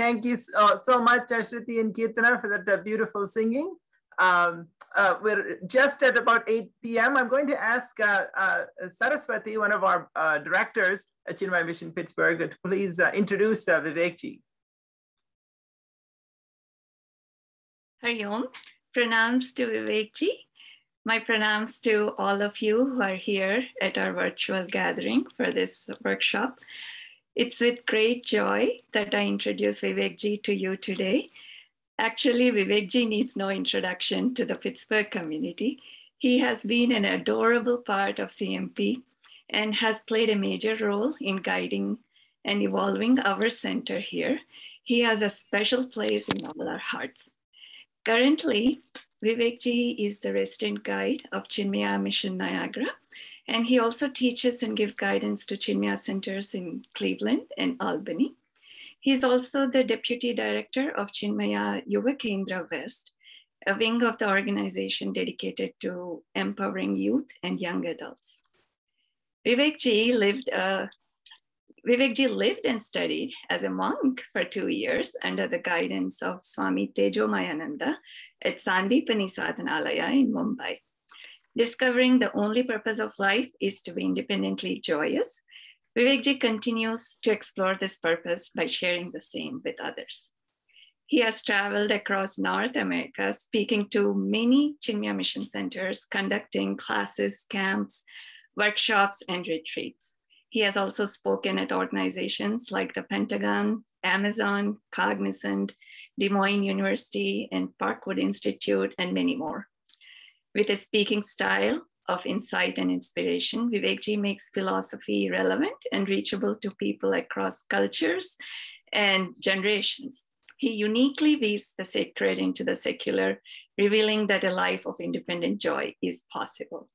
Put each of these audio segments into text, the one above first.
thank you so much, Shruti and Kirtana, for that beautiful singing. We're just at about 8 p.m. I'm going to ask Saraswati, one of our directors at Chinmaya Mission Pittsburgh, to please introduce Vivekji. Hari Om. Pranams to Vivekji. My pranams to all of you who are here at our virtual gathering for this workshop. It's with great joy that I introduce Vivekji to you today. Actually, Vivekji needs no introduction to the Pittsburgh community. He has been an adorable part of CMP and has played a major role in guiding and evolving our center here. He has a special place in all our hearts. Currently, Vivekji is the resident guide of Chinmaya Mission Niagara, and he also teaches and gives guidance to Chinmaya centers in Cleveland and Albany. He's also the deputy director of Chinmaya Yuva Kendra West, a wing of the organization dedicated to empowering youth and young adults. Vivekji lived and studied as a monk for 2 years under the guidance of Swami Tejomayananda at Sandipani Sadhanalaya in Mumbai. Discovering the only purpose of life is to be independently joyous, Vivekji continues to explore this purpose by sharing the same with others. He has traveled across North America, speaking to many Chinmaya Mission centers, conducting classes, camps, workshops, and retreats. He has also spoken at organizations like the Pentagon, Amazon, Cognizant, Des Moines University, and Parkwood Institute, and many more. With a speaking style of insight and inspiration, Vivekji makes philosophy relevant and reachable to people across cultures and generations. He uniquely weaves the sacred into the secular, revealing that a life of independent joy is possible.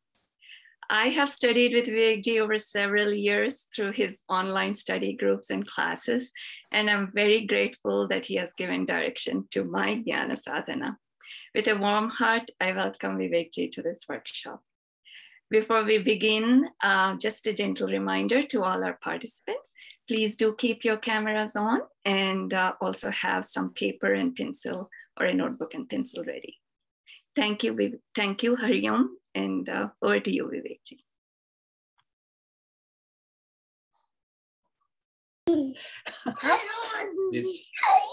I have studied with Vivekji over several years through his online study groups and classes, and I'm very grateful that he has given direction to my Jnana Sadhana. With a warm heart, I welcome Vivekji to this workshop. Before we begin, just a gentle reminder to all our participants, please do keep your cameras on and also have some paper and pencil or a notebook and pencil ready. Thank you, Hari Om, and over to you, Vivekji.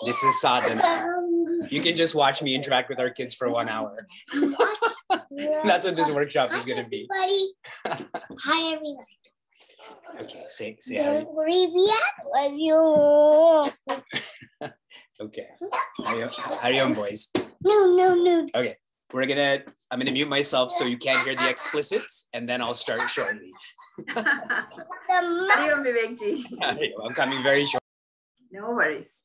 This is sadhana. You can just watch me interact with our kids for 1 hour. That's what this workshop is going to be. Hi, everyone. Okay, say don't react with you. Okay. Hari Om, boys. No. Okay. I'm gonna mute myself so you can't hear the explicits, and then I'll start shortly. Hari Om, Vivekji. I'm coming very short. No worries.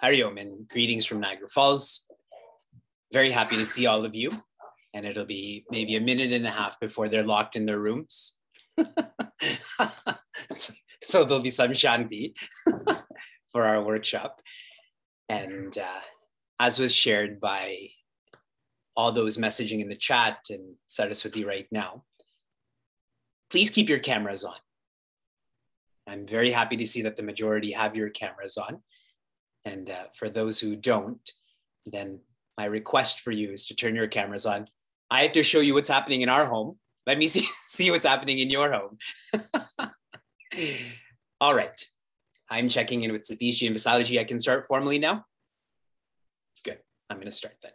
Hari Om and greetings from Niagara Falls. Very happy to see all of you, and it'll be maybe a minute and a half before they're locked in their rooms. So there'll be some shanti for our workshop. And as was shared by all those messaging in the chat and Saraswati right now, please keep your cameras on. I'm very happy to see that the majority have your cameras on. And for those who don't, then my request for you is to turn your cameras on. I have to show you what's happening in our home. Let me see what's happening in your home. All right. I'm checking in with Satishi and Vasalaji. I can start formally now? Good. I'm going to start then.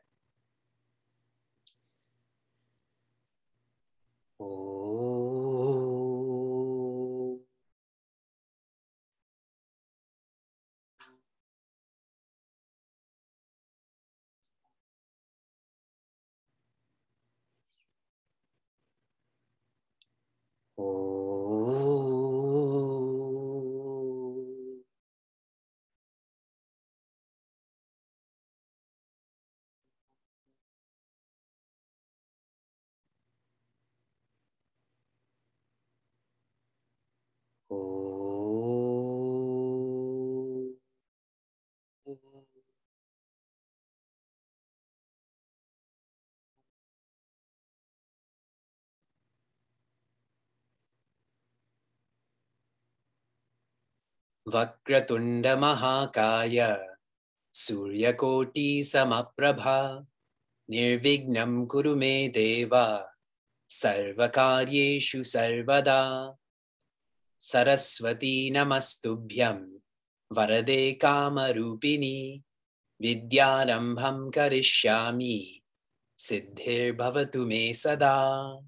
Vakratunda Mahakaya Suryakoti Samaprabha Nirvignam Kurume Deva Sarvakaryeshu Sarvada Saraswati Namastubhyam Varade Kamarupini Vidyarambham Karishyami Siddhir Bhavatu Me Sada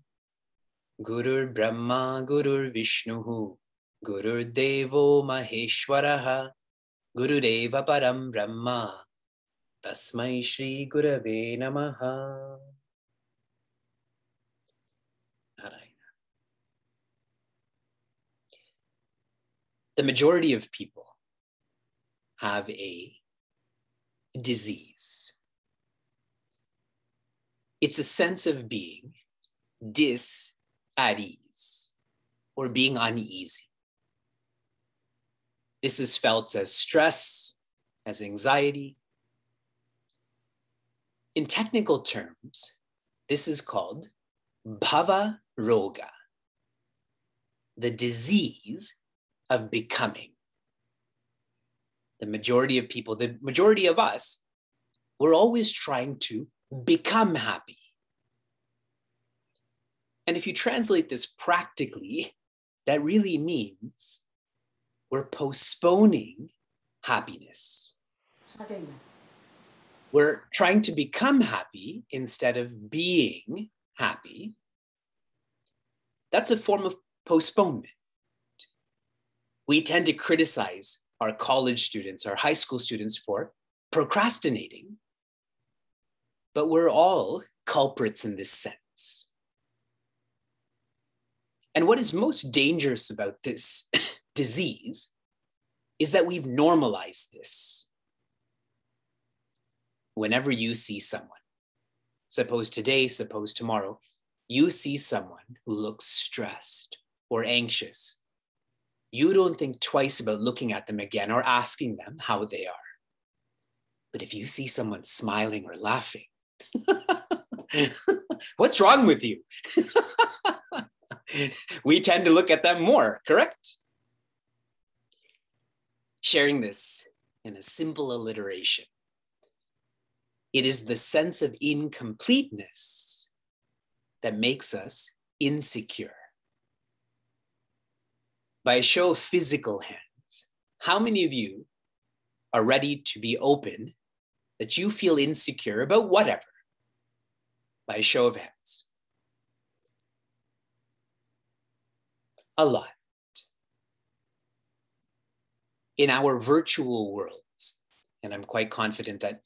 Gurur Brahma Gurur Vishnuhu Gurur Devo Maheshwaraha Gurudeva Param Brahma Tasmai Shri Gurave Namaha. The majority of people have a disease. It's a sense of being at ease or being uneasy. This is felt as stress, as anxiety. In technical terms, this is called bhava roga, the disease of becoming. The majority of people, the majority of us, we're always trying to become happy. And if you translate this practically, that really means we're postponing happiness. We're trying to become happy instead of being happy. That's a form of postponement. We tend to criticize our college students, our high school students for procrastinating, but we're all culprits in this sense. And what is most dangerous about this disease is that we've normalized this. Whenever you see someone, suppose today, suppose tomorrow, you see someone who looks stressed or anxious, you don't think twice about looking at them again or asking them how they are. But if you see someone smiling or laughing, what's wrong with you? We tend to look at them more, correct? Sharing this in a simple alliteration. It is the sense of incompleteness that makes us insecure. By a show of physical hands, how many of you are ready to be open that you feel insecure about whatever? By a show of hands. A lot. In our virtual worlds, and I'm quite confident that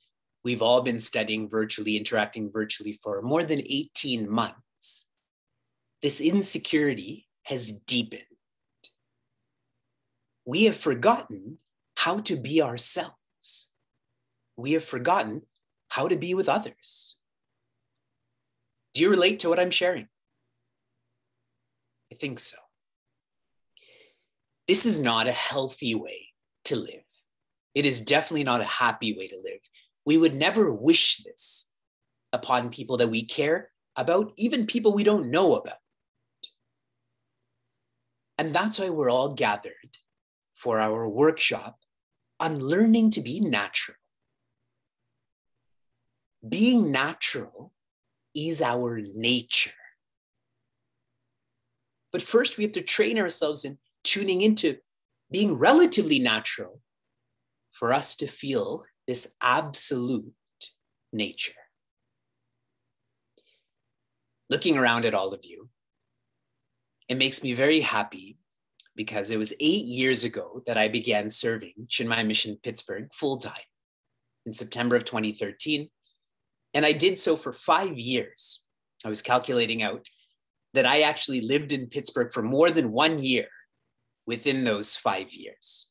we've all been studying virtually, interacting virtually for more than 18 months, this insecurity has deepened. We have forgotten how to be ourselves. We have forgotten how to be with others. Do you relate to what I'm sharing? I think so. This is not a healthy way to live. It is definitely not a happy way to live. We would never wish this upon people that we care about, even people we don't know about. And that's why we're all gathered for our workshop on learning to be natural. Being natural is our nature. But first, we have to train ourselves in tuning into being relatively natural for us to feel this absolute nature. Looking around at all of you, it makes me very happy because it was 8 years ago that I began serving Chinmaya Mission Pittsburgh full-time in September of 2013. And I did so for 5 years. I was calculating out that I actually lived in Pittsburgh for more than 1 year within those 5 years.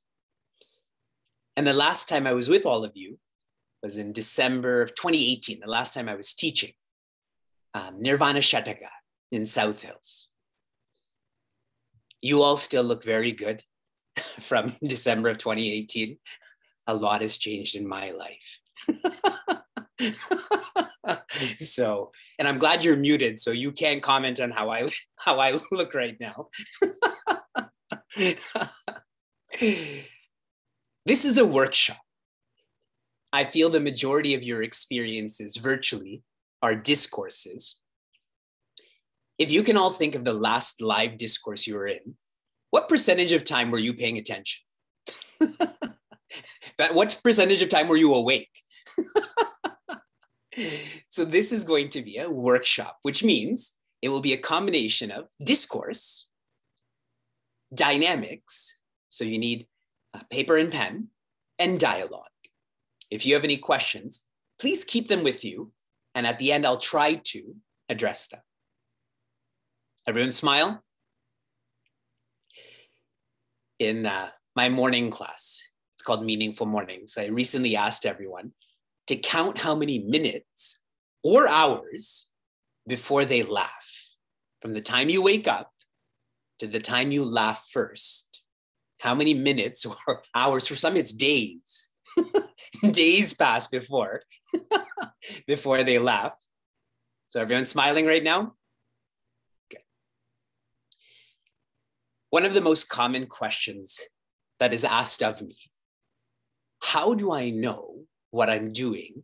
And the last time I was with all of you was in December of 2018, the last time I was teaching Nirvana Shataka in South Hills. You all still look very good from December of 2018. A lot has changed in my life. So, and I'm glad you're muted, so you can't comment on how I look right now. This is a workshop. I feel the majority of your experiences virtually are discourses. If you can all think of the last live discourse you were in, what percentage of time were you paying attention? What percentage of time were you awake? So this is going to be a workshop, which means it will be a combination of discourse, dynamics, so you need paper and pen, and dialogue. If you have any questions, please keep them with you, and at the end, I'll try to address them. Everyone smile. In my morning class, it's called Meaningful Mornings, I recently asked everyone to count how many minutes or hours before they laugh. From the time you wake up to the time you laugh first. How many minutes or hours? For some, it's days. Days pass before they laugh. So everyone's smiling right now? Okay. One of the most common questions that is asked of me, how do I know what I'm doing,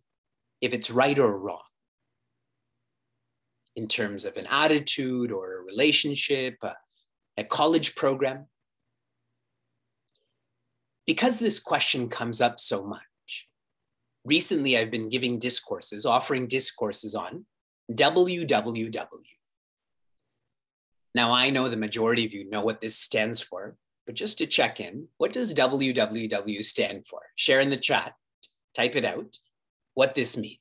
if it's right or wrong? In terms of an attitude or a relationship, a college program. Because this question comes up so much, recently I've been giving discourses, offering discourses on WWW. Now I know the majority of you know what this stands for, but just to check in, what does WWW stand for? Share in the chat, type it out, what this means.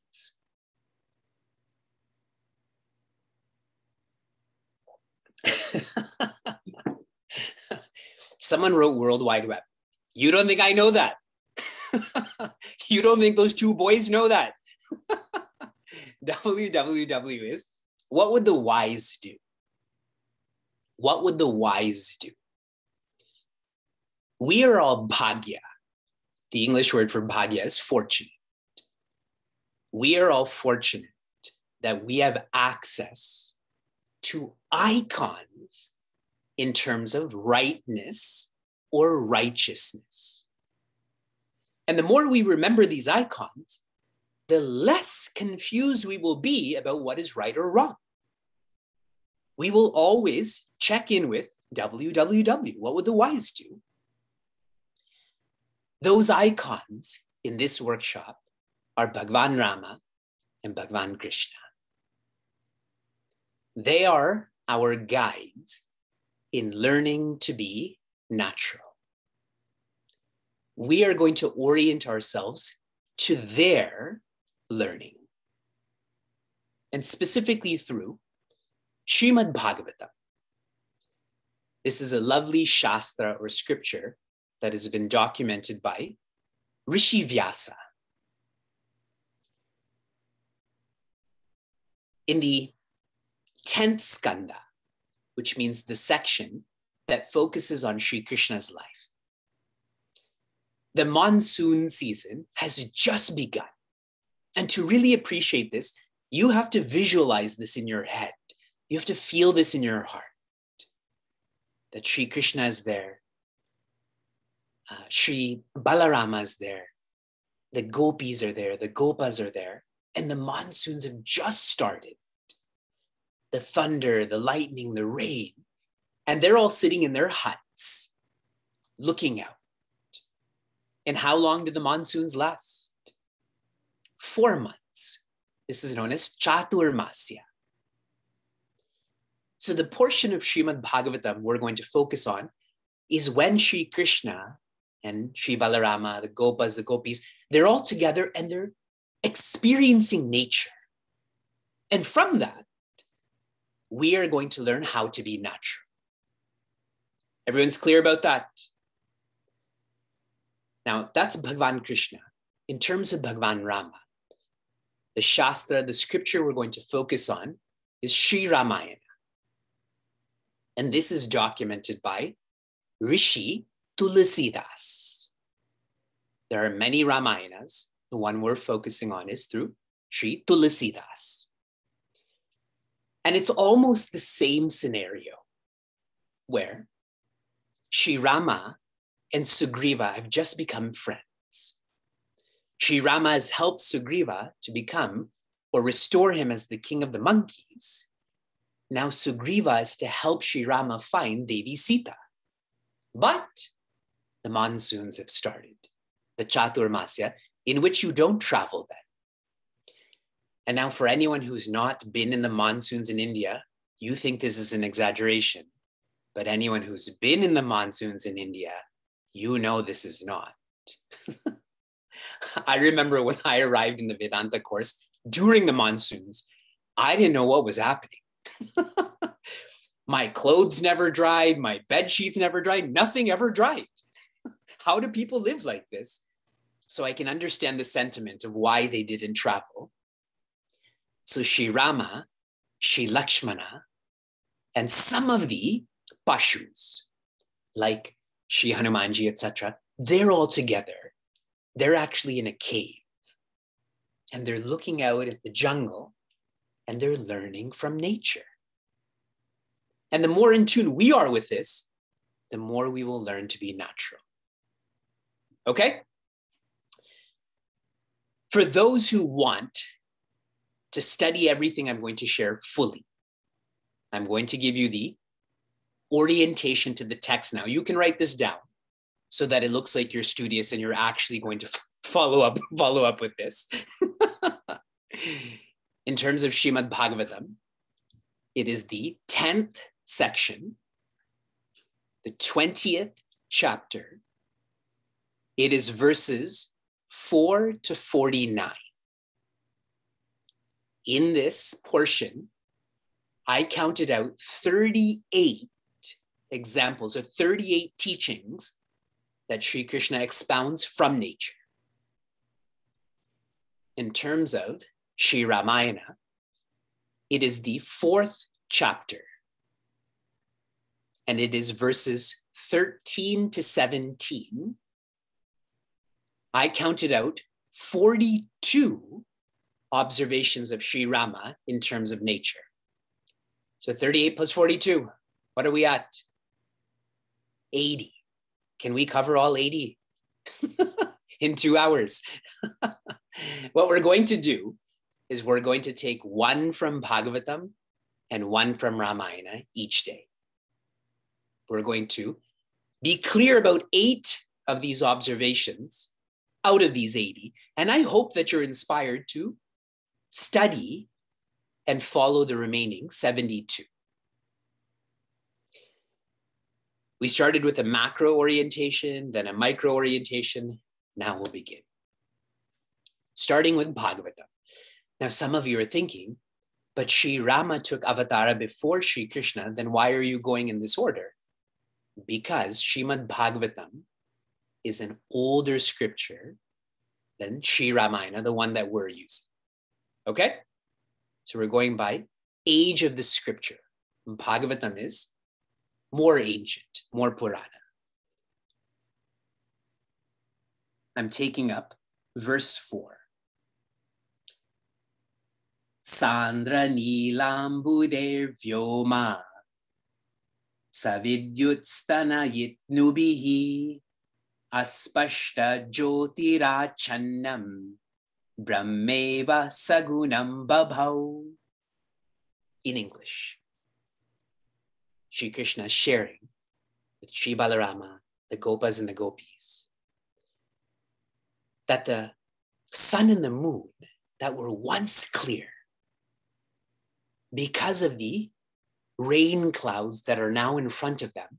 Someone wrote World Wide Web. You don't think I know that? You don't think those two boys know that? WWW is, what would the wise do? What would the wise do? We are all bhagya. The English word for bhagya is fortunate. We are all fortunate that we have access to icons in terms of rightness or righteousness. And the more we remember these icons, the less confused we will be about what is right or wrong. We will always check in with WWW. What would the wise do? Those icons in this workshop are Bhagavan Rama and Bhagavan Krishna. They are our guides in learning to be natural. We are going to orient ourselves to their learning, and specifically through Srimad-Bhagavatam. This is a lovely shastra or scripture that has been documented by Rishi Vyasa. In the 10th skanda, which means the section that focuses on Sri Krishna's life, the monsoon season has just begun. And to really appreciate this, you have to visualize this in your head. You have to feel this in your heart, that Sri Krishna is there. Sri Balarama is there. The gopis are there. The gopas are there. And the monsoons have just started. The thunder, the lightning, the rain. And they're all sitting in their huts, looking out. And how long do the monsoons last? 4 months. This is known as Chaturmasya. So the portion of Srimad-Bhagavatam we're going to focus on is when Sri Krishna and Sri Balarama, the Gopas, the Gopis, they're all together and they're experiencing nature. And from that, we are going to learn how to be natural. Everyone's clear about that? Now, that's Bhagavan Krishna. In terms of Bhagavan Rama, the Shastra, the scripture we're going to focus on is Sri Ramayana. And this is documented by Rishi Tulasidas. There are many Ramayanas. The one we're focusing on is through Sri Tulasidas. And it's almost the same scenario where Sri Rama and Sugriva have just become friends. Shri Rama has helped Sugriva to become or restore him as the king of the monkeys. Now Sugriva is to help Shri Rama find Devi Sita. But the monsoons have started, the Chaturmasya, in which you don't travel then. And now for anyone who's not been in the monsoons in India, you think this is an exaggeration. But anyone who's been in the monsoons in India, you know this is not. I remember when I arrived in the Vedanta course during the monsoons, I didn't know what was happening. My clothes never dried, my bed sheets never dried, nothing ever dried. How do people live like this? So I can understand the sentiment of why they didn't travel. So Shri Rama, Shri Lakshmana, and some of the Pashus, like Shri Hanumanji, etc., they're all together. They're actually in a cave. And they're looking out at the jungle and they're learning from nature. And the more in tune we are with this, the more we will learn to be natural. Okay? For those who want to study everything I'm going to share fully, I'm going to give you the orientation to the text now. You can write this down so that it looks like you're studious and you're actually going to follow up with this. In terms of Srimad-Bhagavatam, it is the 10th section, the 20th chapter. It is verses 4 to 49. In this portion, I counted out 38 examples or 38 teachings that Sri Krishna expounds from nature. In terms of Sri Ramayana, it is the 4th chapter, and it is verses 13 to 17. I counted out 42 observations of Sri Rama in terms of nature. So 38 plus 42, what are we at? 80. Can we cover all 80 in 2 hours? What we're going to do is we're going to take one from Bhagavatam and one from Ramayana each day. We're going to be clear about 8 of these observations out of these 80. And I hope that you're inspired to study and follow the remaining 72. We started with a macro orientation, then a micro orientation. Now we'll begin. Starting with Bhagavatam. Now, some of you are thinking, but Sri Rama took avatara before Sri Krishna, then why are you going in this order? Because Srimad-Bhagavatam is an older scripture than Sri Ramayana, the one that we're using. Okay? So we're going by age of the scripture. Bhagavatam is more ancient, more Purana. I'm taking up verse 4. Sandra Nilambuder Vyoma Savidyutstana Yitnubihi Aspashta Jyotirachannam Brahmeva Sagunam Babhau. In English, Shri Krishna is sharing with Shri Balarama, the Gopas and the Gopis, that the sun and the moon that were once clear, because of the rain clouds that are now in front of them,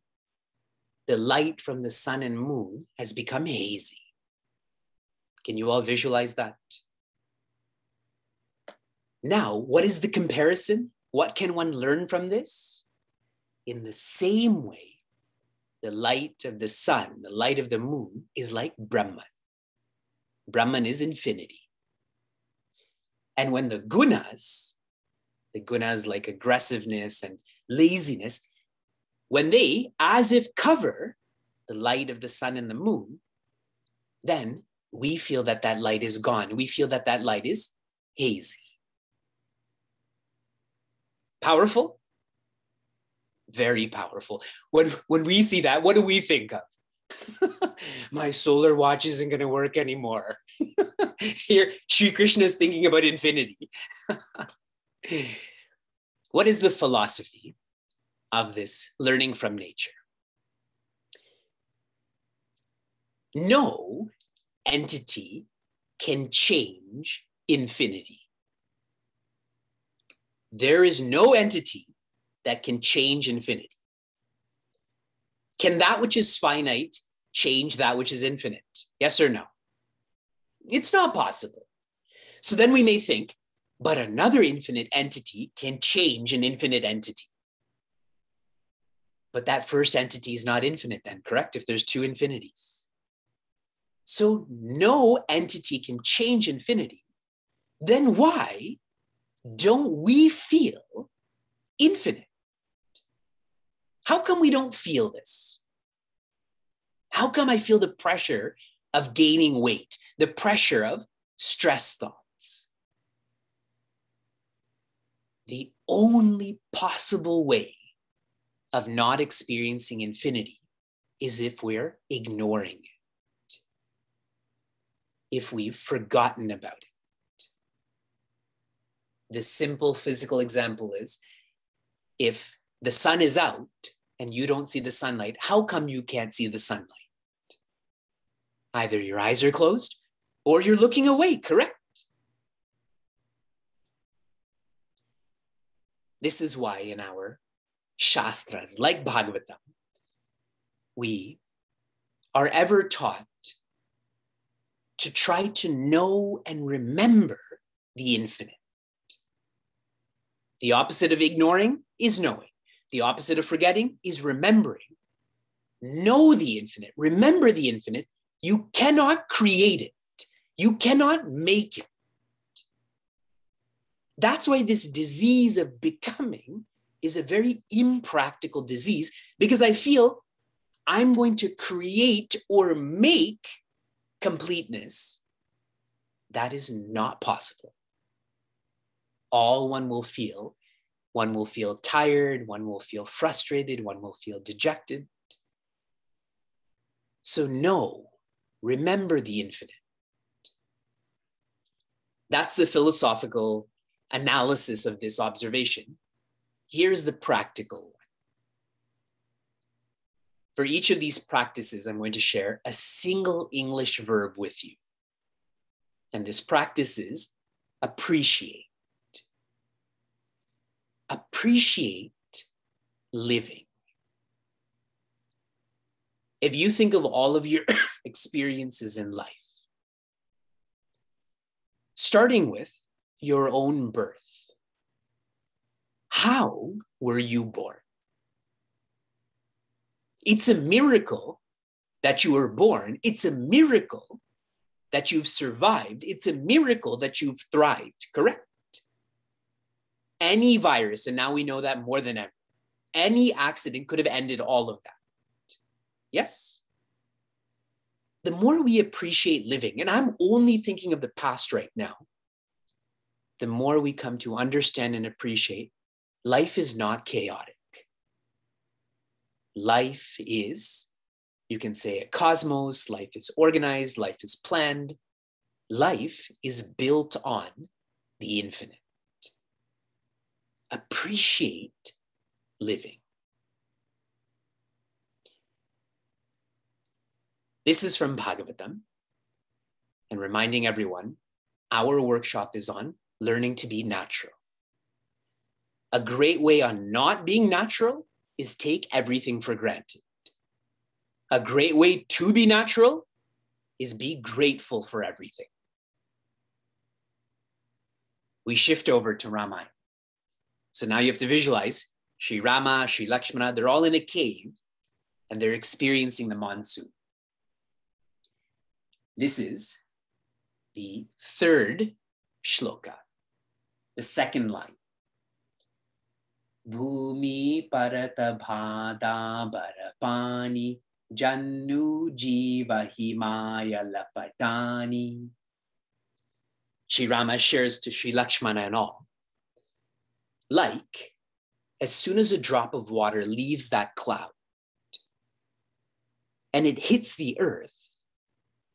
the light from the sun and moon has become hazy. Can you all visualize that? Now, what is the comparison? What can one learn from this? In the same way, the light of the sun, the light of the moon is like Brahman. Brahman is infinity. And when the gunas like aggressiveness and laziness, when they as if cover the light of the sun and the moon, then we feel that that light is gone. We feel that that light is hazy. Powerful? Very powerful. When we see that, what do we think of? My solar watch isn't going to work anymore. Here, Sri Krishna is thinking about infinity. What is the philosophy of this learning from nature? No entity can change infinity. There is no entity that can change infinity. Can that which is finite change that which is infinite? Yes or no? It's not possible. So then we may think, but another infinite entity can change an infinite entity. But that first entity is not infinite then, correct? If there's two infinities. So no entity can change infinity. Then why don't we feel infinite? How come we don't feel this? How come I feel the pressure of gaining weight, the pressure of stress thoughts? The only possible way of not experiencing infinity is if we're ignoring it, if we've forgotten about it. The simple physical example is, if the sun is out and you don't see the sunlight, how come you can't see the sunlight? Either your eyes are closed or you're looking away, correct? This is why in our Shastras, like Bhagavatam, we are ever taught to try to know and remember the infinite. The opposite of ignoring is knowing. The opposite of forgetting is remembering. Know the infinite. Remember the infinite. You cannot create it. You cannot make it. That's why this disease of becoming is a very impractical disease, because I feel I'm going to create or make completeness. That is not possible. All one will feel tired, one will feel frustrated, one will feel dejected. So no, remember the infinite. That's the philosophical analysis of this observation. Here's the practical one. For each of these practices, I'm going to share a single English verb with you. And this practice is appreciate. Appreciate living. If you think of all of your experiences in life, starting with your own birth, how were you born? It's a miracle that you were born. It's a miracle that you've survived. It's a miracle that you've thrived, correct? Any virus, and now we know that more than ever, any accident could have ended all of that. Yes? The more we appreciate living, and I'm only thinking of the past right now, the more we come to understand and appreciate life is not chaotic. Life is, you can say, a cosmos. Life is organized. Life is planned. Life is built on the infinite. Appreciate living. This is from Bhagavatam, and reminding everyone, our workshop is on learning to be natural. A great way on not being natural is take everything for granted. A great way to be natural is be grateful for everything. We shift over to Ramayana. So now you have to visualize Sri Rama, Sri Lakshmana, they're all in a cave and they're experiencing the monsoon. This is the third shloka, the second line. Bhumi parata bhada barapani jannu jiva himaya lapatani. Sri Rama shares to Sri Lakshmana and all. Like, as soon as a drop of water leaves that cloud, and it hits the earth,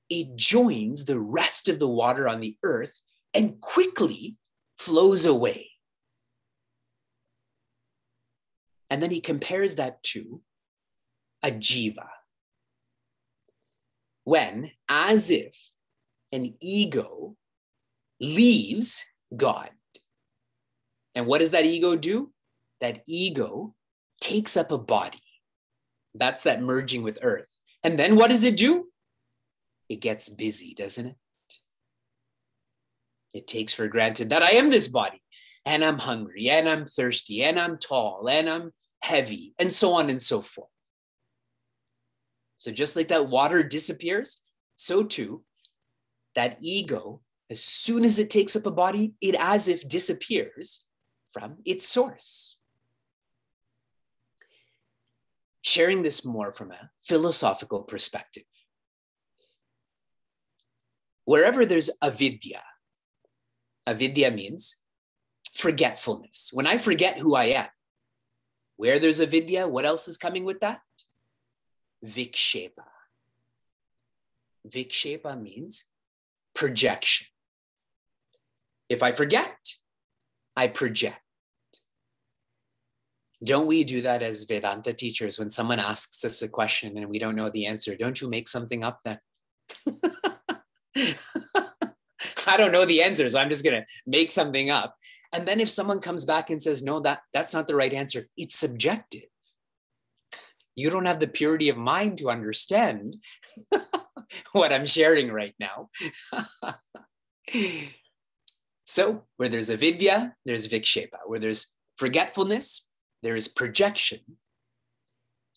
it joins the rest of the water on the earth and quickly flows away. And then he compares that to a jiva. When, as if an ego leaves God. And what does that ego do? That ego takes up a body. That's that merging with earth. And then what does it do? It gets busy, doesn't it? It takes for granted that I am this body, and I'm hungry, and I'm thirsty, and I'm tall, and I'm heavy, and so on and so forth. So just like that water disappears, so too, that ego, as soon as it takes up a body, it as if disappears from its source. Sharing this more from a philosophical perspective. Wherever there's avidya means forgetfulness. When I forget who I am, where there's avidya, what else is coming with that? Vikshepa. Vikshepa means projection. If I forget, I project. Don't we do that as Vedanta teachers? When someone asks us a question and we don't know the answer, don't you make something up then? I don't know the answer, so I'm just going to make something up. And then if someone comes back and says, no, that's not the right answer, it's subjective. You don't have the purity of mind to understand what I'm sharing right now. So where there's avidya, there's vikshepa. Where there's forgetfulness, there is projection.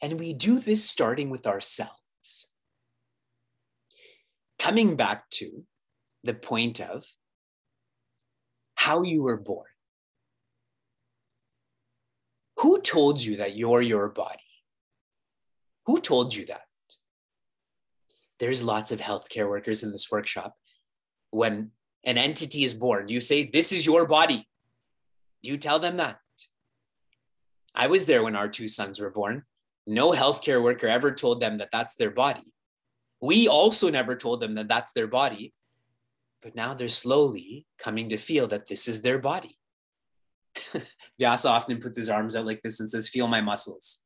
And we do this starting with ourselves. Coming back to the point of how you were born. Who told you that you're your body? Who told you that? There's lots of healthcare workers in this workshop. When an entity is born, you say, this is your body. Do you tell them that? I was there when our two sons were born. No healthcare worker ever told them that that's their body. We also never told them that that's their body. But now they're slowly coming to feel that this is their body. Vyasa often puts his arms out like this and says, feel my muscles.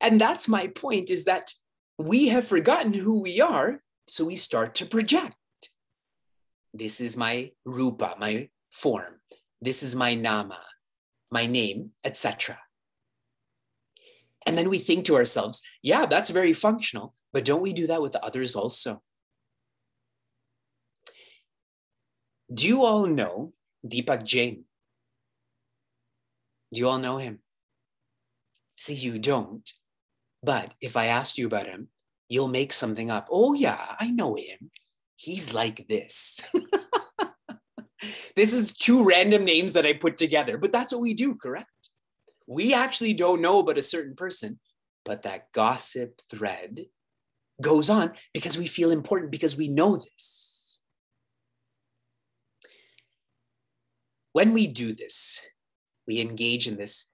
And that's my point, is that we have forgotten who we are, so we start to project. This is my rupa, my form. This is my nama, my name, etc. And then we think to ourselves, yeah, that's very functional, but don't we do that with others also? Do you all know Deepak Jain? Do you all know him? See, you don't. But if I asked you about him, you'll make something up. Oh yeah, I know him. He's like this. This is two random names that I put together, but that's what we do, correct? We actually don't know about a certain person, but that gossip thread goes on because we feel important, because we know this. When we do this, we engage in this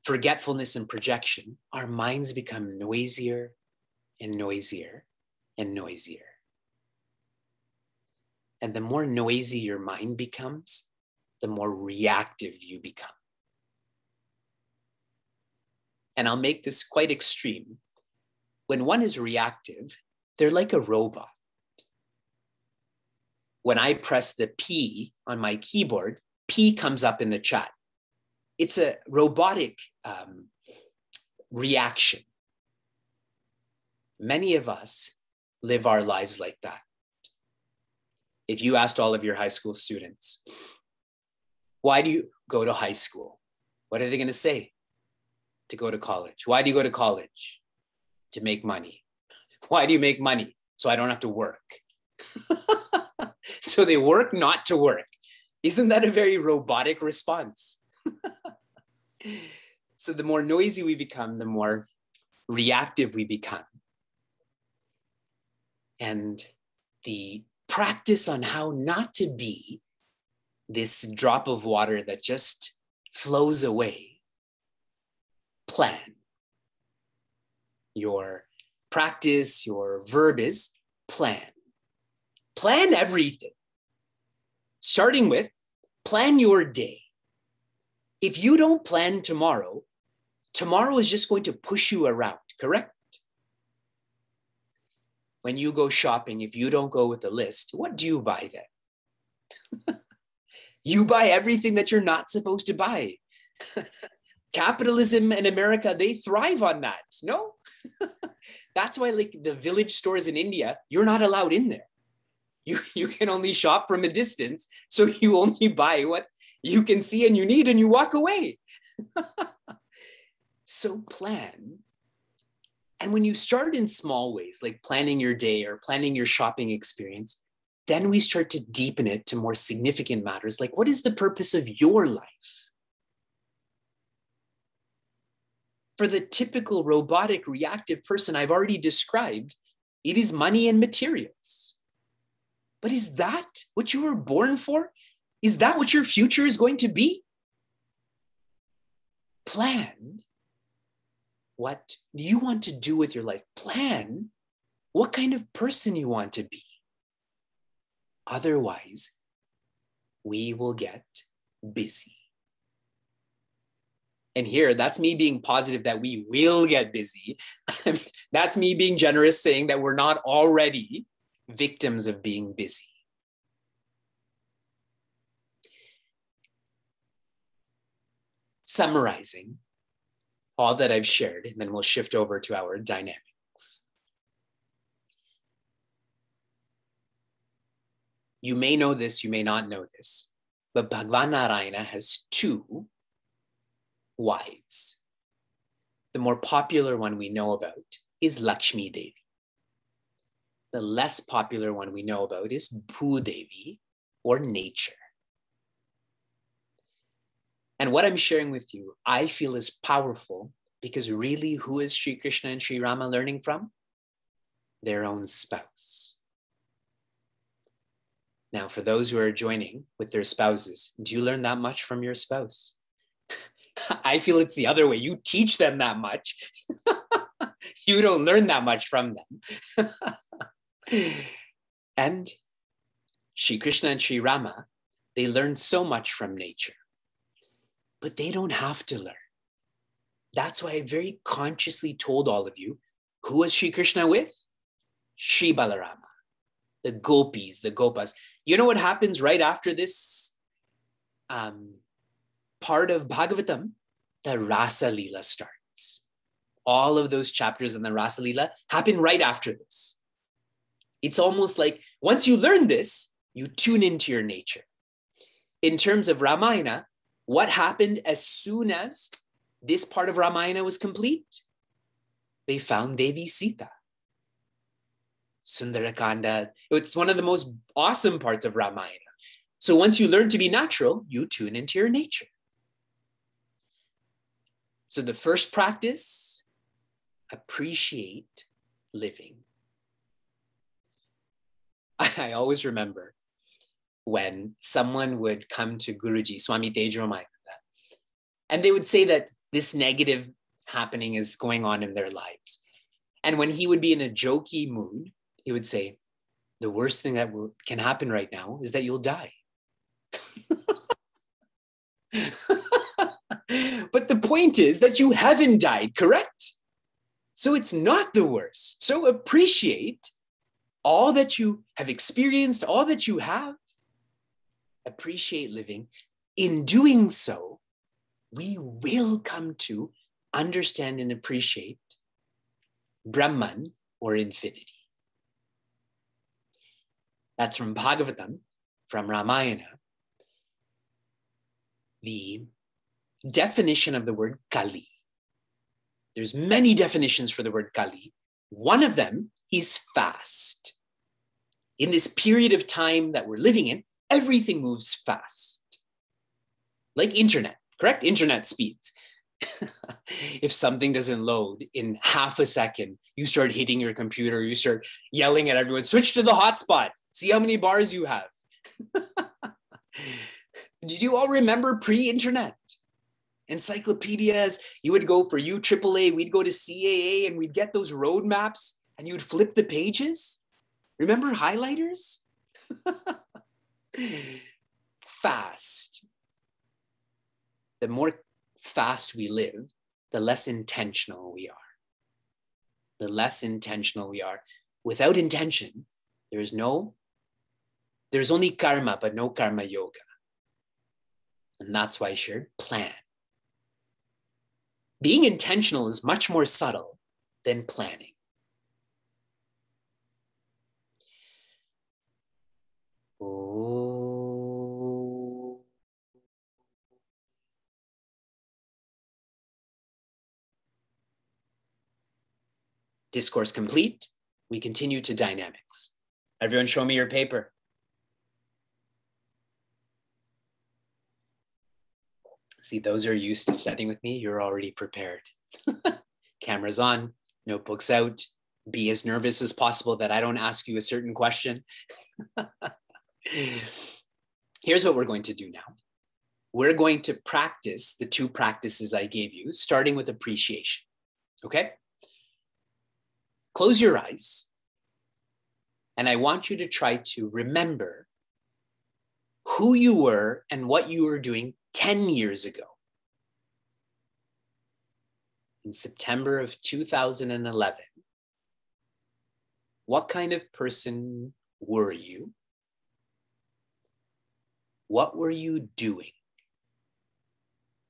forgetfulness and projection, our minds become noisier and noisier and noisier. And the more noisy your mind becomes, the more reactive you become. And I'll make this quite extreme. When one is reactive, they're like a robot. When I press the P on my keyboard, P comes up in the chat. It's a robotic reaction. Many of us live our lives like that. If you asked all of your high school students, why do you go to high school? What are they going to say? To go to college. Why do you go to college? To make money. Why do you make money? So I don't have to work. So they work not to work. Isn't that a very robotic response? So the more noisy we become, the more reactive we become. And the practice on how not to be this drop of water that just flows away plan. Your practice, your verb is plan. Plan everything. Starting with, plan your day. If you don't plan tomorrow, tomorrow is just going to push you around, correct? When you go shopping, if you don't go with a list, what do you buy then? You buy everything that you're not supposed to buy. Capitalism in America, they thrive on that, no? That's why like the village stores in India, you're not allowed in there. You can only shop from a distance, so you only buy what you can see and you need and you walk away. So plan. And when you start in small ways, like planning your day or planning your shopping experience, then we start to deepen it to more significant matters, like what is the purpose of your life? For the typical robotic reactive person I've already described, it is money and materials. But is that what you were born for? Is that what your future is going to be? Plan what you want to do with your life. Plan what kind of person you want to be. Otherwise, we will get busy. And here, that's me being positive that we will get busy. That's me being generous, saying that we're not already victims of being busy. Summarizing all that I've shared, and then we'll shift over to our dynamics. You may know this, you may not know this, but Bhagavan Narayana has two wives. The more popular one we know about is Lakshmi Devi. The less popular one we know about is Bhudevi, or nature. And what I'm sharing with you, I feel is powerful because really, who is Sri Krishna and Sri Rama learning from? Their own spouse. Now, for those who are joining with their spouses, do you learn that much from your spouse? I feel it's the other way. You teach them that much. You don't learn that much from them. And Sri Krishna and Sri Rama, they learn so much from nature, but they don't have to learn. That's why I very consciously told all of you, who was Sri Krishna with? Sri Balarama, the gopis, the gopas. You know what happens right after this part of Bhagavatam? The Rasa Leela starts. All of those chapters in the Rasa Leela happen right after this. It's almost like once you learn this, you tune into your nature. In terms of Ramayana, what happened as soon as this part of Ramayana was complete? They found Devi Sita. Sundarakanda. It's one of the most awesome parts of Ramayana. So once you learn to be natural, you tune into your nature. So the first practice, appreciate living. I always remember when someone would come to Guruji, Swami Tejomayananda, and they would say that this negative happening is going on in their lives. And when he would be in a jokey mood, he would say, the worst thing that can happen right now is that you'll die. But the point is that you haven't died, correct? So it's not the worst. So appreciate all that you have experienced, all that you have. Appreciate living. In doing so, we will come to understand and appreciate Brahman, or infinity. That's from Bhagavatam, from Ramayana. The definition of the word Kali. There's many definitions for the word Kali. One of them is fast. In this period of time that we're living in, everything moves fast. Like internet, correct? Internet speeds. If something doesn't load in half a second, you start hitting your computer, you start yelling at everyone, switch to the hotspot, see how many bars you have. Did you all remember pre-internet? encyclopedias. You would go for UAAA, we'd go to CAA, and we'd get those roadmaps, and you'd flip the pages. Remember highlighters? Fast. The more fast we live, the less intentional we are. The less intentional we are. Without intention, there's only karma, but no karma yoga. And that's why I shared plan. Being intentional is much more subtle than planning. Oh. Discourse complete. We continue to dynamics. Everyone show me your paper. See, those are used to studying with me. You're already prepared. Cameras on, notebooks out. Be as nervous as possible that I don't ask you a certain question. Here's what we're going to do now. We're going to practice the two practices I gave you, starting with appreciation. Okay? Close your eyes. And I want you to try to remember who you were and what you were doing 10 years ago. In September of 2011, what kind of person were you? What were you doing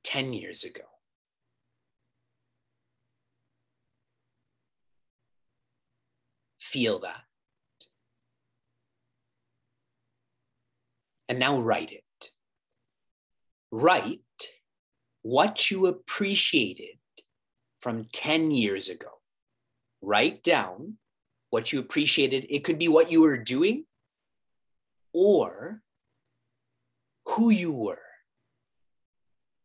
10 years ago? Feel that. And now write it. Write what you appreciated from 10 years ago. Write down what you appreciated. It could be what you were doing or who you were.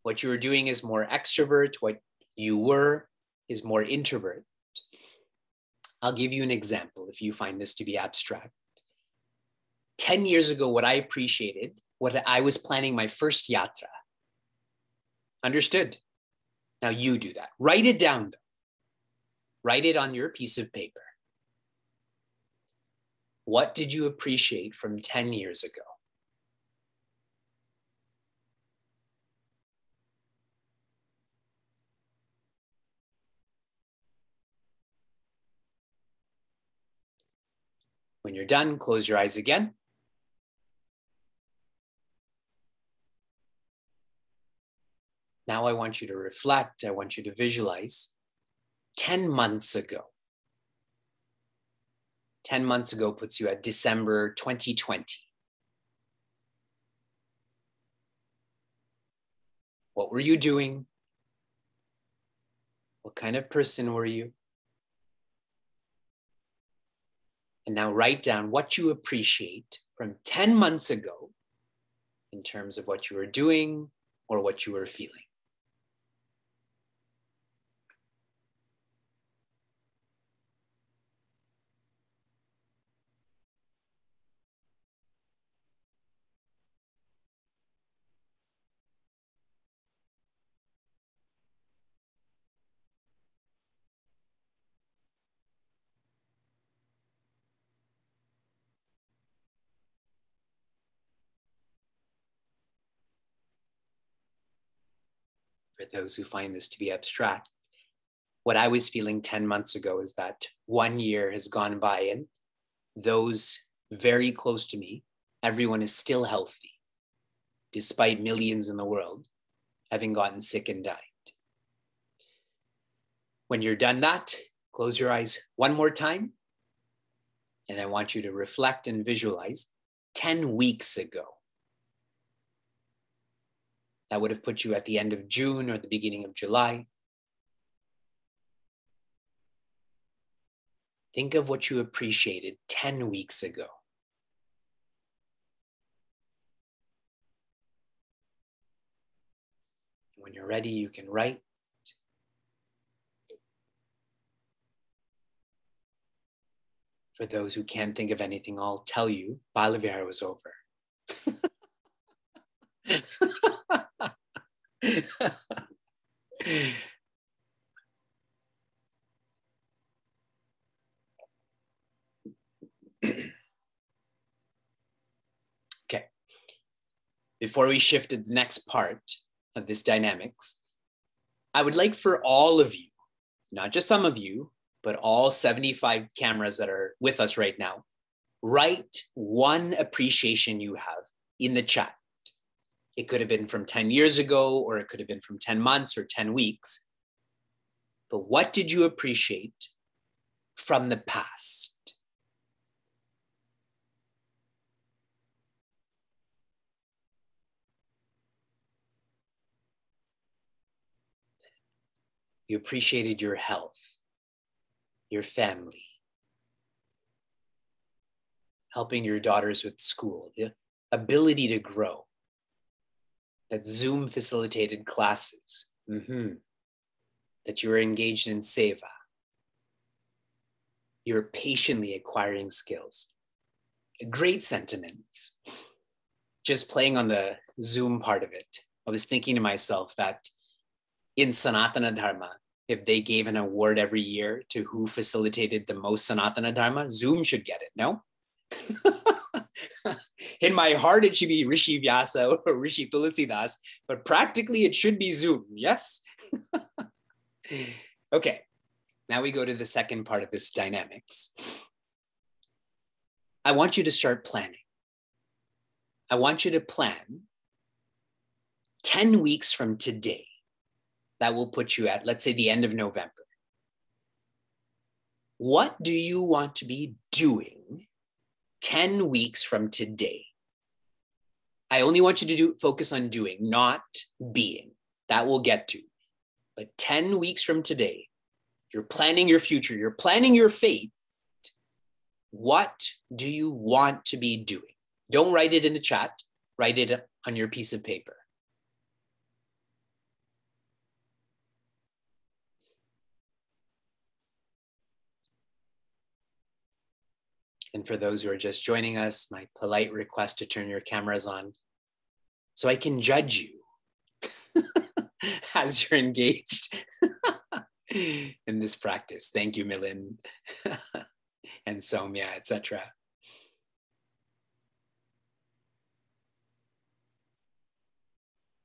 What you were doing is more extrovert. What you were is more introvert. I'll give you an example if you find this to be abstract. 10 years ago, what I appreciated, what I was planning my first yatra. Understood? Now you do that. Write it down, though. Write it on your piece of paper. What did you appreciate from 10 years ago? When you're done, close your eyes again. Now I want you to reflect. I want you to visualize 10 months ago. 10 months ago puts you at December 2020. What were you doing? What kind of person were you? And now write down what you appreciate from 10 months ago in terms of what you were doing or what you were feeling. For those who find this to be abstract, what I was feeling 10 months ago is that 1 year has gone by and those very close to me, everyone is still healthy, despite millions in the world having gotten sick and died. When you're done that, close your eyes one more time. And I want you to reflect and visualize 10 weeks ago. That would have put you at the end of June or the beginning of July. Think of what you appreciated 10 weeks ago. When you're ready, you can write. For those who can't think of anything, I'll tell you, Balavihara was over. Okay. Before we shift to the next part of this dynamics, I would like for all of you, not just some of you, but all 75 cameras that are with us right now, write one appreciation you have in the chat. It could have been from 10 years ago, or it could have been from 10 months or 10 weeks. But what did you appreciate from the past? You appreciated your health, your family, helping your daughters with school, the ability to grow, that Zoom facilitated classes, that you were engaged in seva. You're patiently acquiring skills. Great sentiments. Just playing on the Zoom part of it, I was thinking to myself that in Sanatana Dharma, if they gave an award every year to who facilitated the most Sanatana Dharma, Zoom should get it, no? In my heart, it should be Rishi Vyasa or Rishi Tulsidas, but practically it should be Zoom, yes? Okay, now we go to the second part of this dynamics. I want you to start planning. I want you to plan 10 weeks from today. That will put you at, let's say, the end of November. What do you want to be doing 10 weeks from today? I only want you to focus on doing, not being. That we'll get to. But 10 weeks from today, you're planning your future, you're planning your fate. What do you want to be doing? Don't write it in the chat, write it on your piece of paper. And for those who are just joining us, my polite request to turn your cameras on so I can judge you as you're engaged in this practice. Thank you, Milind and Soumya, etc.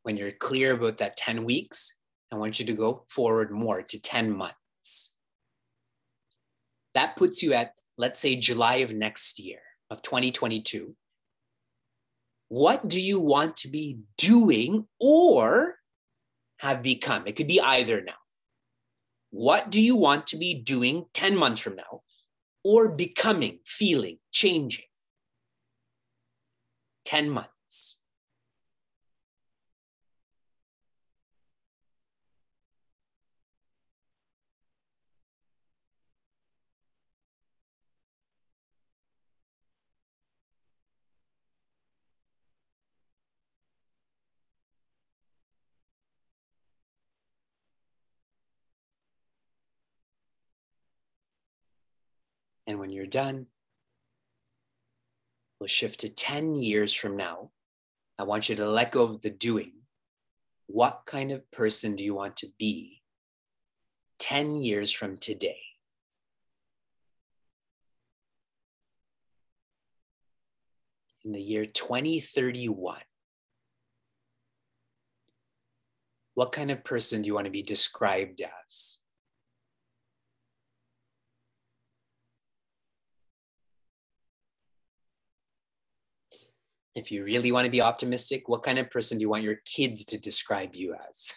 When you're clear about that 10 weeks, I want you to go forward more to 10 months. That puts you at, let's say, July of next year, of 2022. What do you want to be doing or have become? It could be either now. What do you want to be doing 10 months from now or becoming, feeling, changing? 10 months. And when you're done, we'll shift to 10 years from now. I want you to let go of the doing. What kind of person do you want to be 10 years from today? In the year 2031, what kind of person do you want to be described as? If you really want to be optimistic, what kind of person do you want your kids to describe you as?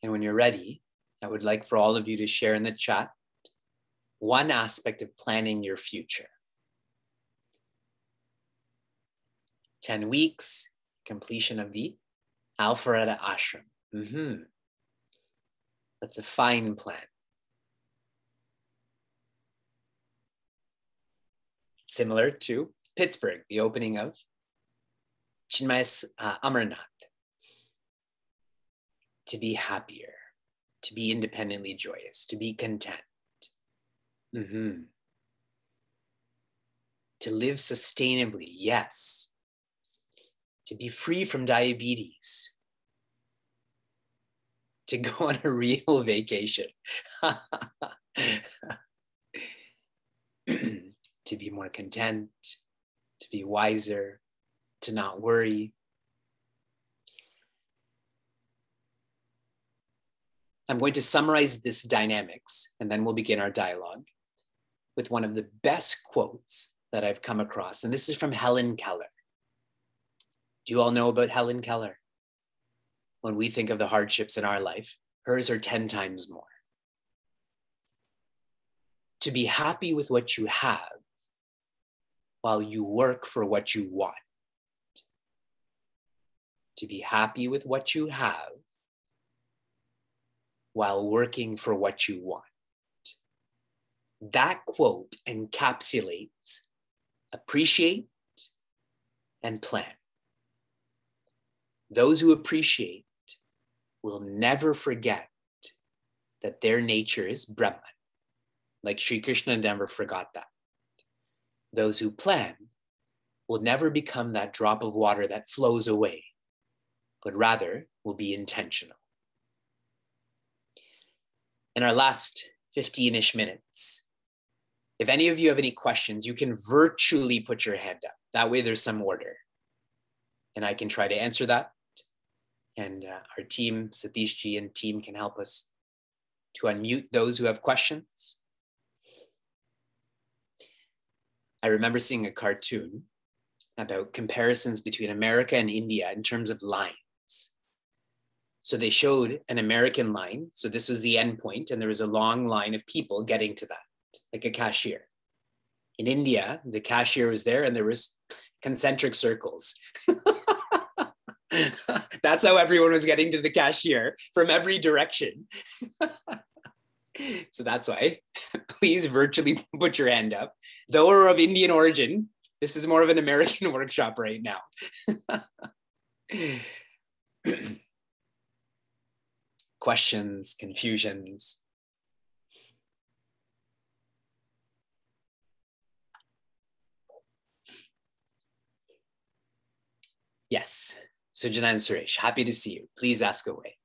And when you're ready, I would like for all of you to share in the chat one aspect of planning your future. 10 weeks, completion of the Alpharetta Ashram. That's a fine plan. Similar to Pittsburgh, the opening of Chinmay's Amarnath. To be happier, to be independently joyous, to be content. To live sustainably, yes. To be free from diabetes. To go on a real vacation. To be more content, to be wiser, to not worry. I'm going to summarize this dynamics, and then we'll begin our dialogue with one of the best quotes that I've come across. And this is from Helen Keller. Do you all know about Helen Keller? When we think of the hardships in our life, hers are 10 times more. To be happy with what you have while you work for what you want. To be happy with what you have while working for what you want. That quote encapsulates appreciate and plan. Those who appreciate will never forget that their nature is Brahman. Like Sri Krishna never forgot that. Those who plan will never become that drop of water that flows away, but rather will be intentional. In our last 15-ish minutes, if any of you have any questions, you can virtually put your hand up. That way there's some order. And I can try to answer that. And our team, Satishji and team, can help us to unmute those who have questions. I remember seeing a cartoon about comparisons between America and India in terms of lines. So they showed an American line. So this was the end point, and there was a long line of people getting to that, like a cashier. In India, the cashier was there and there was concentric circles. That's how everyone was getting to the cashier from every direction. So that's why, please virtually put your hand up. Though we're of Indian origin, this is more of an American workshop right now. Questions, confusions? Yes, Sujana and Suresh, happy to see you. Please ask away.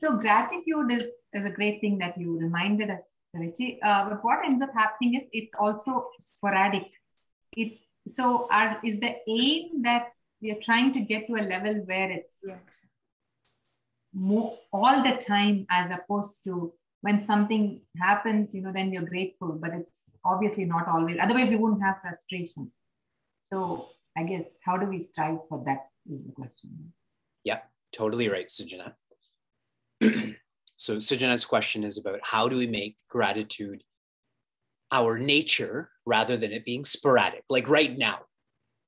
So gratitude is a great thing that you reminded us, Richi. But what ends up happening is it's also sporadic. Is the aim that we are trying to get to a level where it's more all the time, as opposed to when something happens, then you're grateful, but it's obviously not always. Otherwise, we wouldn't have frustration. So I guess, how do we strive for that is the question. Yeah, totally right, Sujana. So Sujana's question is about how do we make gratitude our nature rather than it being sporadic, like right now.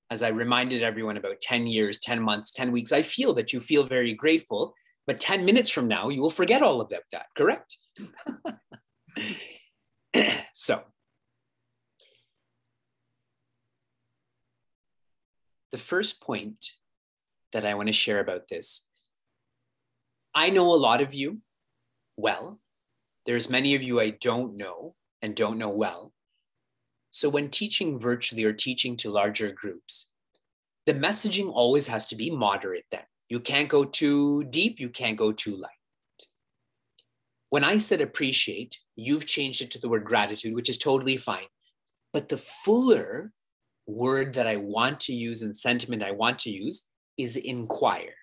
As I reminded everyone about 10 years, 10 months, 10 weeks, I feel that you feel very grateful, but 10 minutes from now, you will forget all about that, correct? So, the first point that I want to share about this, I know a lot of you well. There's many of you I don't know and don't know well. So when teaching virtually or teaching to larger groups, the messaging always has to be moderate then. You can't go too deep, you can't go too light. When I said appreciate, you've changed it to the word gratitude, which is totally fine. But the fuller word that I want to use and sentiment I want to use is inquire.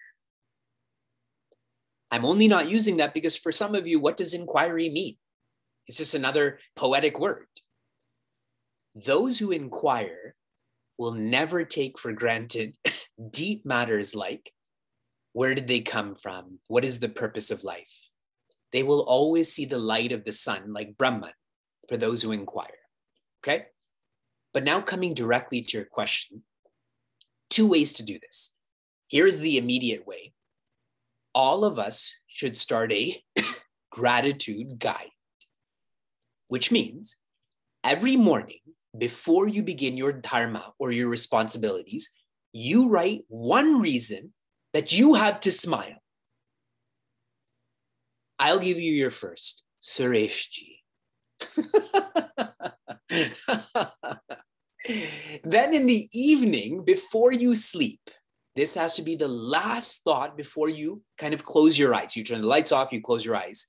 I'm only not using that because for some of you, what does inquiry mean? It's just another poetic word. Those who inquire will never take for granted deep matters like, where did they come from? What is the purpose of life? They will always see the light of the sun like Brahman for those who inquire, okay? But now coming directly to your question, 2 ways to do this. Here's the immediate way. All of us should start a gratitude guide, which means every morning before you begin your dharma or your responsibilities, you write one reason that you have to smile. I'll give you your first, Sureshji. Then in the evening, before you sleep, this has to be the last thought before you kind of close your eyes. You turn the lights off, you close your eyes.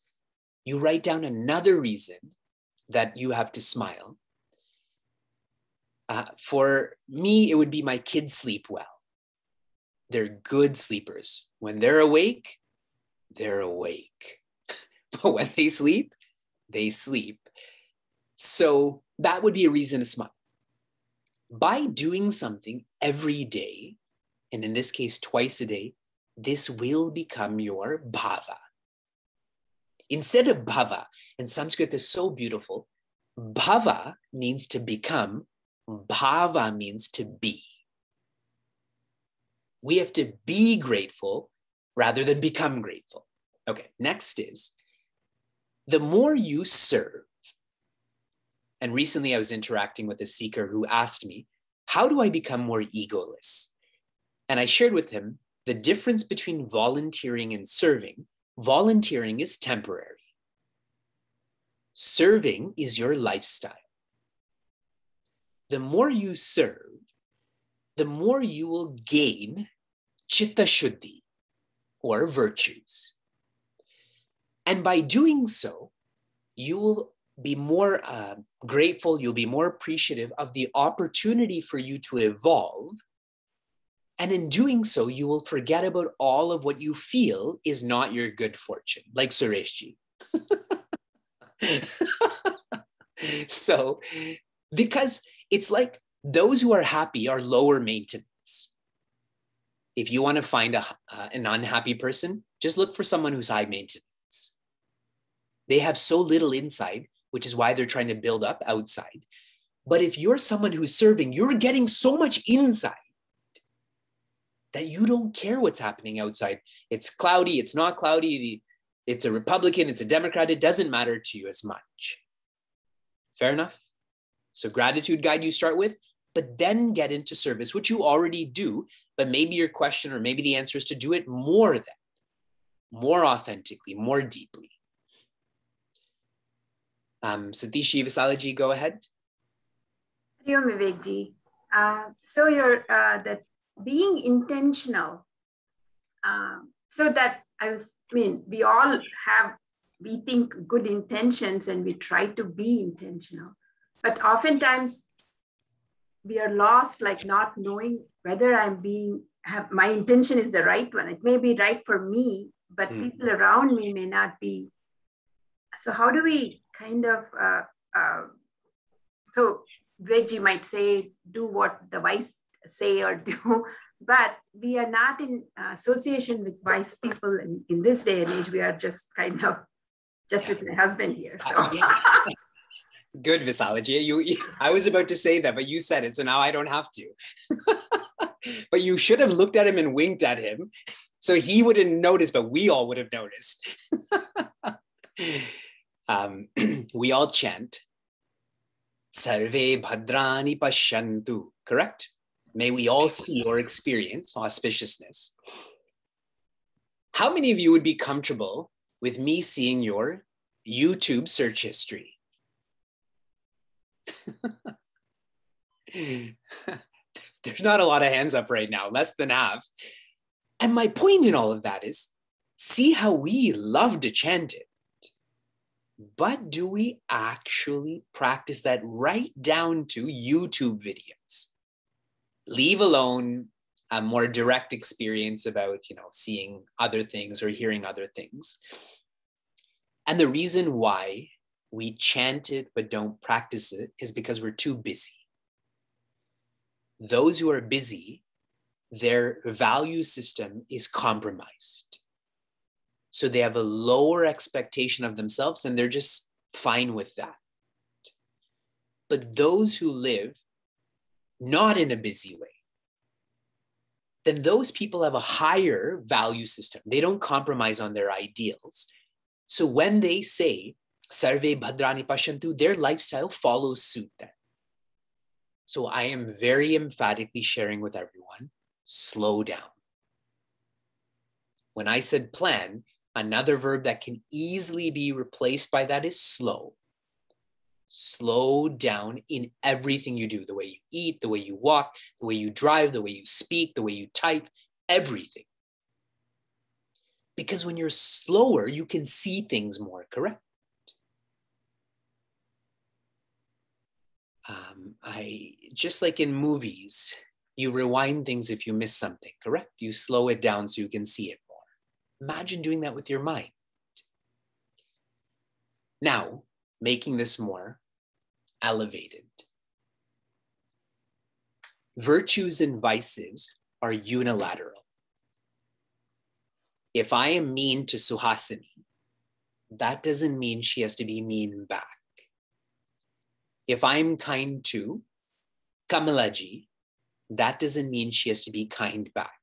You write down another reason that you have to smile. For me, it would be my kids sleep well. They're good sleepers. When they're awake, they're awake. But when they sleep, they sleep. So that would be a reason to smile. By doing something every day, and in this case, twice a day, this will become your bhava. Instead of bhava, and Sanskrit is so beautiful, bhava means to become, bhava means to be. We have to be grateful rather than become grateful. Okay, next is, the more you serve, and recently I was interacting with a seeker who asked me, how do I become more egoless? And I shared with him the difference between volunteering and serving. Volunteering is temporary. Serving is your lifestyle. The more you serve, the more you will gain chitta shuddhi, or virtues. And by doing so, you will be more grateful, you'll be more appreciative of the opportunity for you to evolve. And in doing so, you will forget about all of what you feel is not your good fortune, like Sureshji. So, because it's like those who are happy are lower maintenance. If you want to find an unhappy person, just look for someone who's high maintenance. They have so little inside, which is why they're trying to build up outside. But if you're someone who's serving, you're getting so much inside that you don't care what's happening outside. It's cloudy, it's not cloudy, it's a Republican, it's a Democrat, it doesn't matter to you as much. Fair enough? So gratitude guide you start with, but then get into service, which you already do, but maybe your question or maybe the answer is to do it more than, more authentically, more deeply. Satishi Vasalaji, go ahead. Hariom Vivekji. So you're that being intentional. So that we all have, we think good intentions and we try to be intentional, but oftentimes we are lost, like not knowing whether my intention is the right one. It may be right for me, but people around me may not be. So how do we kind of, so Reggie might say, do what the wise say or do, but we are not in association with wise people in this day and age. We are just kind of with my husband here. So. Good, Visalaji. I was about to say that, but you said it, so now I don't have to. But you should have looked at him and winked at him, so he wouldn't notice, but we all would have noticed. We all chant, Sarve Bhadrani Pashyantu, correct? May we all see or experience auspiciousness. How many of you would be comfortable with me seeing your YouTube search history? There's not a lot of hands up right now, less than half. And my point in all of that is, see how we love to chant it. But do we actually practice that right down to YouTube videos? Leave alone a more direct experience about, seeing other things or hearing other things. And the reason why we chant it but don't practice it is because we're too busy. Those who are busy, their value system is compromised. So they have a lower expectation of themselves and they're just fine with that. But those who live not in a busy way, then those people have a higher value system. They don't compromise on their ideals. So when they say, Sarve Bhadrani Pashyantu, their lifestyle follows suit then. So I am very emphatically sharing with everyone, slow down. When I said plan, another verb that can easily be replaced by that is slow. Slow down in everything you do, the way you eat, the way you walk, the way you drive, the way you speak, the way you type, everything. Because when you're slower, you can see things more, correct? Just like in movies, you rewind things if you miss something, correct? You slow it down so you can see it more. Imagine doing that with your mind. Now, making this more elevated. Virtues and vices are unilateral. If I am mean to Suhasini, that doesn't mean she has to be mean back. If I'm kind to Kamalaji, that doesn't mean she has to be kind back.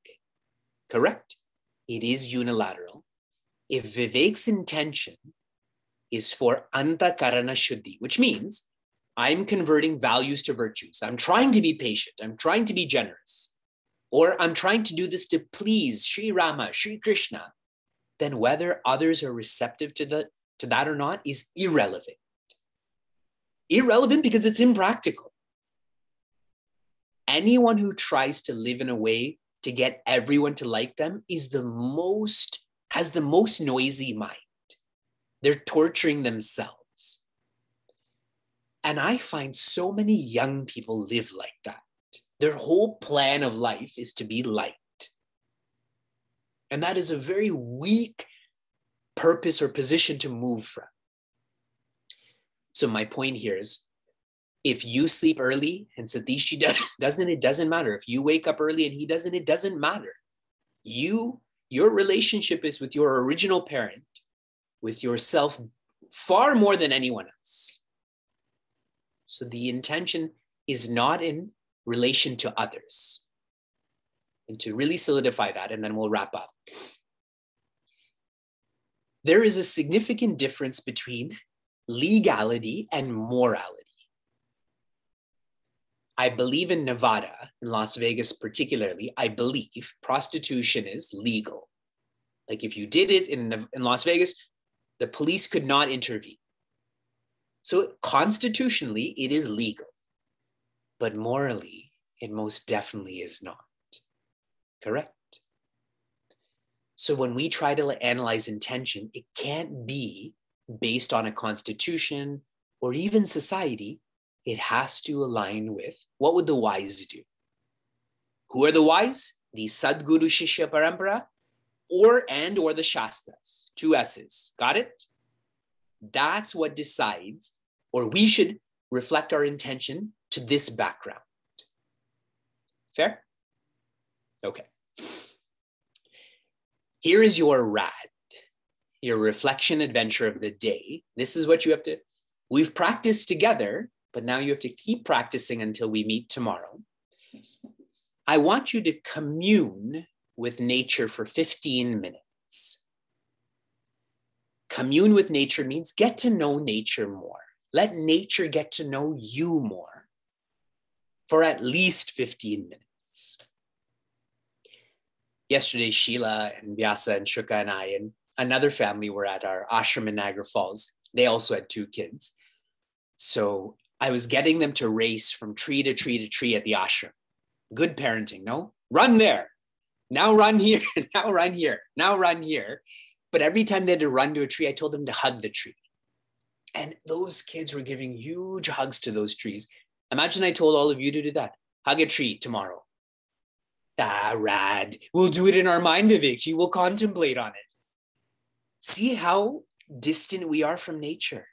Correct? It is unilateral. If Vivek's intention is for Antakarana Shuddhi, which means I'm converting values to virtues. I'm trying to be patient. I'm trying to be generous. Or I'm trying to do this to please Sri Rama, Sri Krishna. Then whether others are receptive to that or not is irrelevant. Irrelevant because it's impractical. Anyone who tries to live in a way to get everyone to like them has the most noisy mind. They're torturing themselves. And I find so many young people live like that. Their whole plan of life is to be liked. And that is a very weak purpose or position to move from. So my point here is, if you sleep early and Satish doesn't, it doesn't matter. If you wake up early and he doesn't, it doesn't matter. Your relationship is with your original parent, with yourself, far more than anyone else. So the intention is not in relation to others. And to really solidify that, and then we'll wrap up. There is a significant difference between legality and morality. I believe in Nevada, in Las Vegas particularly, I believe prostitution is legal. Like if you did it in Las Vegas, the police could not intervene. So constitutionally, it is legal. But morally, it most definitely is not. Correct? So when we try to analyze intention, it can't be based on a constitution or even society. It has to align with what would the wise do. Who are the wise? The Sadguru Shishya Parampara or the Shastras. 2 S's. Got it? That's what decides, or we should reflect our intention to this background. Fair? Okay. Here is your RAD, your reflection adventure of the day. This is what you have to, we've practiced together, but now you have to keep practicing until we meet tomorrow. I want you to commune with nature for 15 minutes. Commune with nature means get to know nature more. Let nature get to know you more for at least 15 minutes. Yesterday, Sheila and Vyasa and Shuka and I and another family were at our ashram in Niagara Falls. They also had 2 kids. So I was getting them to race from tree to tree to tree at the ashram. Good parenting, no? Run there. Now run here. Now run here. Now run here. But every time they had to run to a tree, I told them to hug the tree. And those kids were giving huge hugs to those trees. Imagine I told all of you to do that. Hug a tree tomorrow. Ah, rad. We'll do it in our mind, Vivekji. We'll contemplate on it. See how distant we are from nature.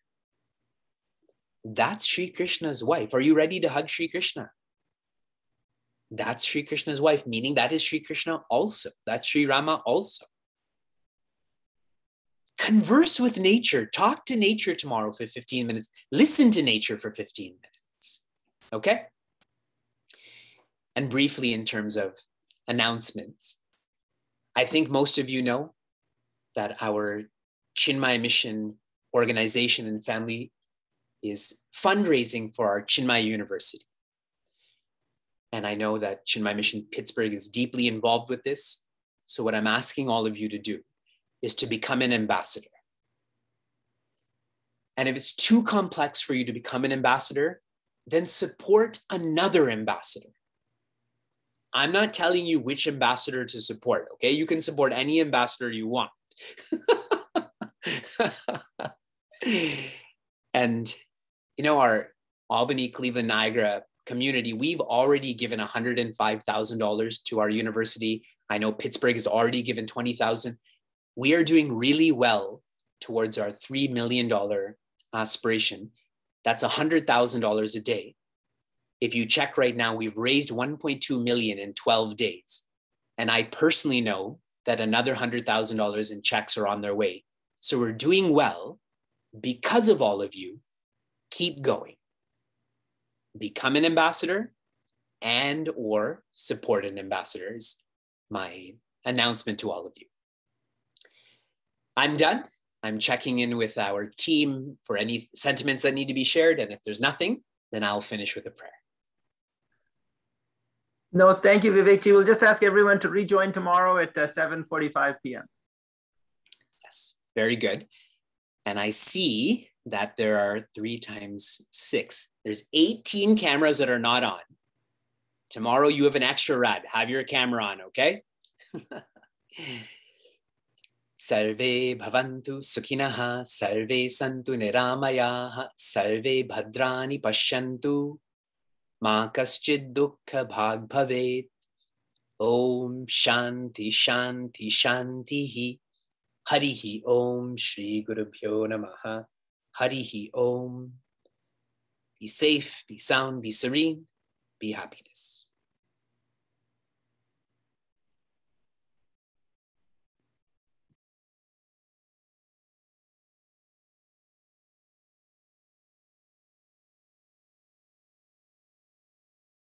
That's Sri Krishna's wife. Are you ready to hug Sri Krishna? That's Sri Krishna's wife, meaning that is Sri Krishna also. That's Sri Rama also. Converse with nature. Talk to nature tomorrow for 15 minutes. Listen to nature for 15 minutes. Okay? And briefly, in terms of announcements, I think most of you know that our Chinmaya Mission organization and family is fundraising for our Chinmaya University. And I know that Chinmaya Mission Pittsburgh is deeply involved with this. So what I'm asking all of you to do is to become an ambassador. And if it's too complex for you to become an ambassador, then support another ambassador. I'm not telling you which ambassador to support, okay? You can support any ambassador you want. And, you know, our Albany, Cleveland, Niagara community, we've already given $105,000 to our university. I know Pittsburgh has already given $20,000. We are doing really well towards our $3 million aspiration. That's $100,000 a day. If you check right now, we've raised 1.2 million in 12 days. And I personally know that another $100,000 in checks are on their way. So we're doing well because of all of you. Keep going. Become an ambassador and or support an ambassador is my announcement to all of you. I'm done. I'm checking in with our team for any sentiments that need to be shared. And if there's nothing, then I'll finish with a prayer. No, thank you, Vivekji. We'll just ask everyone to rejoin tomorrow at 7:45 p.m. Yes, very good. And I see that there are 3 times 6. There's 18 cameras that are not on. Tomorrow you have an extra rad. Have your camera on, okay? Sarve bhavantu sukhinaha, sarve santu niramayaha, sarve bhadrani pashyantu, ma kaschid dukkha bhag bhavet. Om shanti shanti shantihi. Harihi Om Shri Gurubhyo Namaha. Harihi Om. Be safe, be sound, be serene, be happiness.